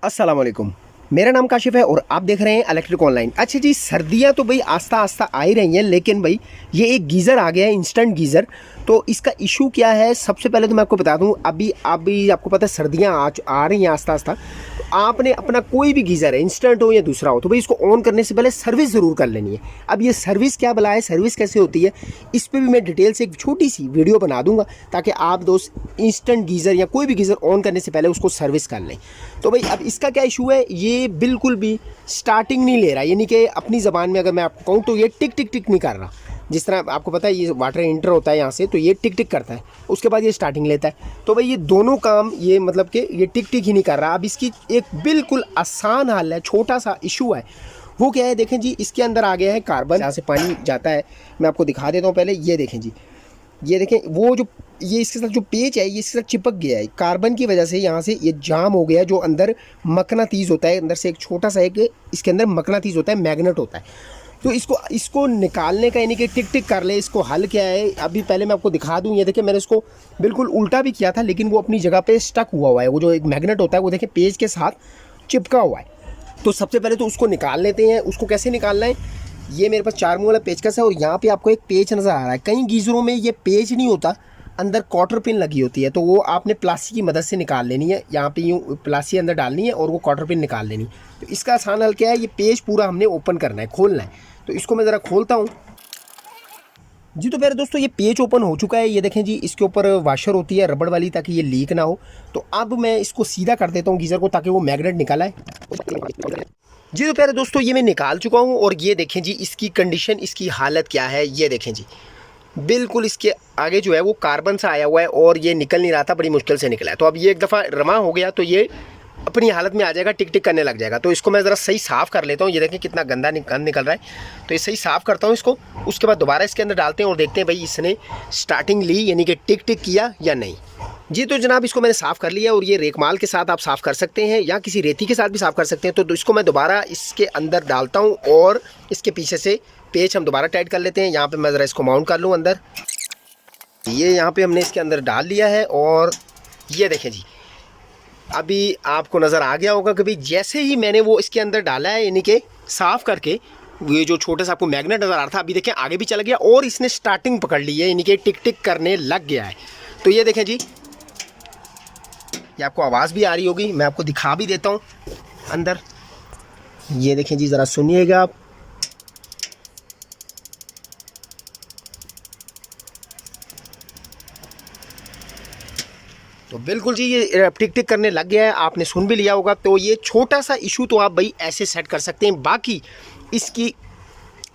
अस्सलाम वालेकुम। मेरा नाम काशिफ है और आप देख रहे हैं इलेक्ट्रिक ऑनलाइन। अच्छा जी, सर्दियां तो भाई आस्ता आस्ता आ ही रही हैं, लेकिन भाई ये एक गीज़र आ गया है, इंस्टेंट गीज़र। तो इसका इशू क्या है, सबसे पहले तो मैं आपको बता दूं, अभी आपको पता है सर्दियां आ रही हैं आस्ता आस्ता। तो आपने अपना कोई भी गीज़र है, इंस्टेंट हो या दूसरा हो, तो भाई इसको ऑन करने से पहले सर्विस ज़रूर कर लेनी है। अब ये सर्विस क्या भला है, सर्विस कैसे होती है, इस पर भी मैं डिटेल से एक छोटी सी वीडियो बना दूंगा, ताकि आप दोस्त इंस्टेंट गीज़र या कोई भी गीज़र ऑन करने से पहले उसको सर्विस कर लें। तो भाई अब इसका क्या इशू है, ये बिल्कुल भी स्टार्टिंग नहीं ले रहा, यानी कि अपनी ज़बान में अगर मैं आपको कहूँ तो ये टिक टिक टिक नहीं कर रहा। जिस तरह आपको पता है ये वाटर एंटर होता है यहाँ से, तो ये टिक टिक करता है, उसके बाद ये स्टार्टिंग लेता है। तो भाई ये दोनों काम, ये मतलब कि ये टिक टिक ही नहीं कर रहा। अब इसकी एक बिल्कुल आसान हल है, छोटा सा इशू है। वो क्या है, देखें जी, इसके अंदर आ गया है कार्बन, जहाँ से पानी जाता है। मैं आपको दिखा देता हूँ पहले, ये देखें जी, ये देखें वो जो ये इसके साथ जो पेच है, ये इसके साथ चिपक गया है कार्बन की वजह से। यहाँ से ये जाम हो गया है, जो अंदर मकनातीस होता है, अंदर से एक छोटा सा एक इसके अंदर मकनातीस होता है, मैग्नेट होता है। तो इसको निकालने का, यानी कि टिक टिक कर ले, इसको हल क्या है अभी पहले मैं आपको दिखा दूँ। ये देखिए, मैंने इसको बिल्कुल उल्टा भी किया था, लेकिन वो अपनी जगह पे स्टक हुआ है। वो जो एक मैग्नेट होता है, वो देखिए पेज के साथ चिपका हुआ है। तो सबसे पहले तो उसको निकाल लेते हैं। उसको कैसे निकालना है, ये मेरे पास 4 मुंह वाला पेचकस है, और यहाँ पे आपको एक पेच नज़र आ रहा है। कई गीज़रों में ये पेच नहीं होता, अंदर क्वार्टर पिन लगी होती है, तो वो आपने प्लास्टिक की मदद से निकाल लेनी है। यहाँ पे यूँ प्लास्टिक अंदर डालनी है और वो क्वार्टर पिन निकाल लेनी। तो इसका आसान हल क्या है, ये पेज पूरा हमने ओपन करना है, खोलना है। तो इसको मैं ज़रा खोलता हूँ जी। तो मेरे दोस्तों, ये पेज ओपन हो चुका है। ये देखें जी, इसके ऊपर वाशर होती है रबड़ वाली, ताकि ये लीक ना हो। तो अब मैं इसको सीधा कर देता हूँ गीज़र को, ताकि वो मैग्नेट निकल आए जी। तो प्यारे दोस्तों, ये मैं निकाल चुका हूँ, और ये देखें जी इसकी कंडीशन, इसकी हालत क्या है। ये देखें जी, बिल्कुल इसके आगे जो है वो कार्बन सा आया हुआ है, और ये निकल नहीं रहा था, बड़ी मुश्किल से निकला है। तो अब ये एक दफ़ा रमा हो गया तो ये अपनी हालत में आ जाएगा, टिक टिक करने लग जाएगा। तो इसको मैं ज़रा सही साफ़ कर लेता हूँ। ये देखें कितना गंदा निकल रहा है, तो ये सही साफ़ करता हूँ इसको। उसके बाद दोबारा इसके अंदर डालते हैं और देखते हैं भाई इसने स्टार्टिंग ली, यानी कि टिक टिक किया या नहीं जी। तो जनाब, इसको मैंने साफ़ कर लिया, और ये रेकमाल के साथ आप साफ़ कर सकते हैं, या किसी रेती के साथ भी साफ़ कर सकते हैं। तो इसको मैं दोबारा इसके अंदर डालता हूँ, और इसके पीछे से पेच हम दोबारा टाइट कर लेते हैं। यहाँ पे मैं ज़रा इसको माउंट कर लूँ अंदर। ये यहाँ पे हमने इसके अंदर डाल लिया है, और ये देखें जी, अभी आपको नज़र आ गया होगा कि भाई जैसे ही मैंने वो इसके अंदर डाला है, यानी कि साफ़ करके, ये जो छोटा सा आपको मैग्नेट नज़र आ रहा था, अभी देखें आगे भी चला गया, और इसने स्टार्टिंग पकड़ ली है, यानी कि टिक टिक करने लग गया है। तो ये देखें जी, ये आपको आवाज़ भी आ रही होगी, मैं आपको दिखा भी देता हूँ अंदर। ये देखें जी, ज़रा सुनिएगा आप। तो बिल्कुल जी, ये टिक टिक करने लग गया है, आपने सुन भी लिया होगा। तो ये छोटा सा इशू तो आप भाई ऐसे सेट कर सकते हैं। बाकी इसकी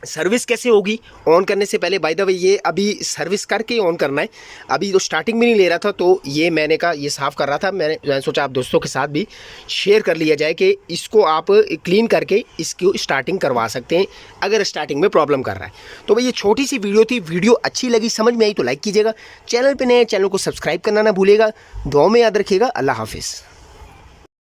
सर्विस कैसे होगी, ऑन करने से पहले, बाय द वे ये अभी सर्विस करके ऑन करना है। अभी तो स्टार्टिंग में नहीं ले रहा था, तो ये मैंने कहा, ये साफ़ कर रहा था, मैंने सोचा आप दोस्तों के साथ भी शेयर कर लिया जाए कि इसको आप क्लीन करके इसको स्टार्टिंग करवा सकते हैं, अगर स्टार्टिंग में प्रॉब्लम कर रहा है। तो भाई ये छोटी सी वीडियो थी, वीडियो अच्छी लगी, समझ में आई तो लाइक कीजिएगा। चैनल पर नए, चैनल को सब्सक्राइब करना ना भूलिएगा। दुआ में याद रखिएगा। अल्लाह हाफिज़।